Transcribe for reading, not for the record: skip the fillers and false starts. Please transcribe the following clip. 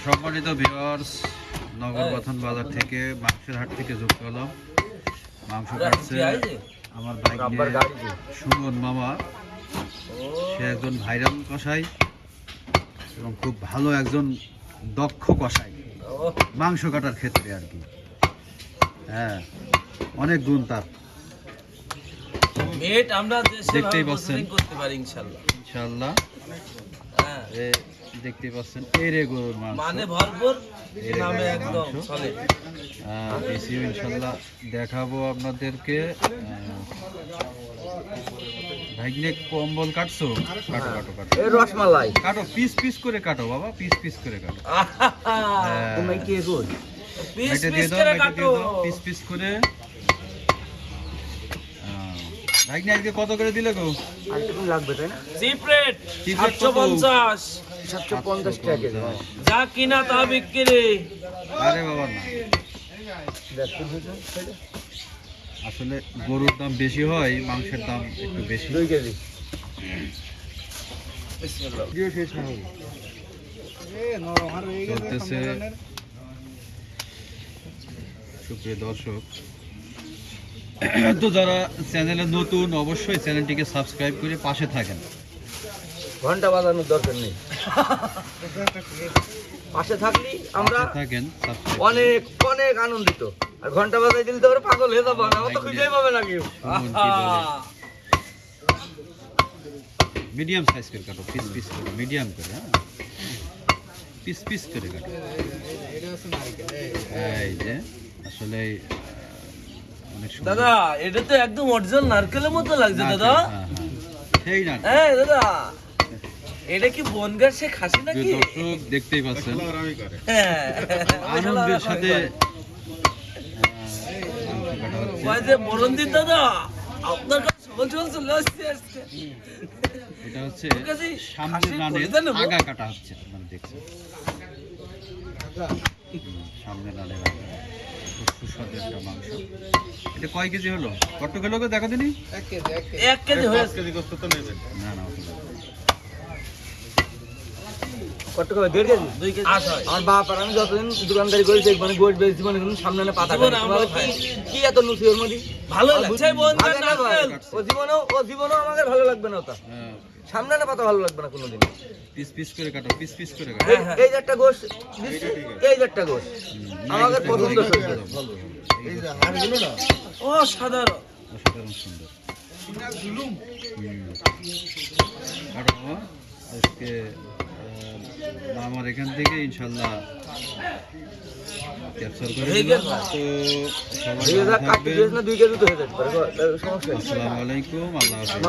সম্মানিত ভিউয়ার্স, নগর গঠন বাজার থেকে মাংসের হাট থেকে যুক্ত হলাম। মাংস কাটছে আমার বাইক নিয়ে সুমন মামা। সে একজন ভাইরাল কসাই এবং খুব ভালো একজন দক্ষ কসাই মাংস কাটার ক্ষেত্রে আর কি। হ্যাঁ, অনেক গুণ তার। দেখতেই পাচ্ছেন ইনশাল্লাহ। দেখতে পাচ্ছেন এই রে গরুর মাংস, মানে ভরপুর নামে একদম চলে। বেশিও ইনশাআল্লাহ দেখাবো আপনাদেরকে। ভাইগনে কম্বল কাটছো? কাটো কাটো কাটো, এই রসমালাই কাটো, পিস পিস করে কাটো বাবা, পিস পিস করে কাটো। তুমি কি কই পিস পিস করে কাটো, পিস পিস করে। ভাইগনে আজকে কত করে দিলে গো? আজকে কোন লাগবে তাই না? চিপ রেট 750 750 টাকা যা কিনা তা বিক্রি। আরে বাবা না, আসলে গরুর দাম বেশি হয়, মাংসের দাম একটু বেশি। 2 কেজি চলতেছে। সুপ্রিয় দর্শক, তো যারা চ্যানেলে নতুন অবশ্যই চ্যানেলটিকে সাবস্ক্রাইব করে পাশে থাকেন। ঘন্টা বাজানোর দরকার নেই, পাশে থাকলে আমরা থাকেন অনেক অনেক আনন্দিত। আর ঘন্টা বাজাই দিলে তো পাগল হয়ে যাবো, আমার তো খুঁজেই পাবে না কেউ। মিডিয়াম সাইজ করে কাটো, পিস পিস করে, মিডিয়াম করে। হ্যাঁ, পিস পিস করে কাটো। এই যে আসলে দাদা, এটা তো একদম অরিজিনাল নারকেলের মতো লাগছে দাদা। সেই না, এই দাদা, এটা কি বনগার সে খাসি নাকি? দর্শক দেখতেই পাচ্ছেন, আনন্দের সাথে ওই যে বরন্দিত দাদা, আপনার কাছে সবল সবল চলে আসছে আজকে। এটা হচ্ছে সামনের রানের আগা কাটা হচ্ছে, আপনারা দেখছেন সামনের রানের আগা। সুস্বাদু একটা মাংস। এটা কয় কেজি হলো? কত কিলো করে দেখা দিনি? 1 কেজি হয়েছে। 1 কেজি গোশত তো নেবেন না? না, কত করে? 1.5 কেজি 2 কেজি আমার বাপ আর আমি যতদিন দোকানদারি করি মানে গোশ বেশি মানে সামনে না পাতা কি এত নুসি ওর মধ্যে ভালো লাগছে। ও জীবনও আমাকে ভালো লাগবে না, ওটা সামনে না পাতা ভালো লাগবে না কোনোদিন। পিস পিস করে কাটো, পিস পিস করে কাটো। এই যে একটা গোশ, এই যে একটা গোশ আমাদের পছন্দ হয়েছে। এই যে আর গুলো না, ও সাধারণ অসাধারণ সুন্দর। কাটো আজকে আমার এখান থেকে ইনশাআল্লাহ ক্যাপচার করে দিলাম। তো সবাই ভালো থাকবেন। আসসালামু আলাইকুম, আল্লাহ হাফেজ।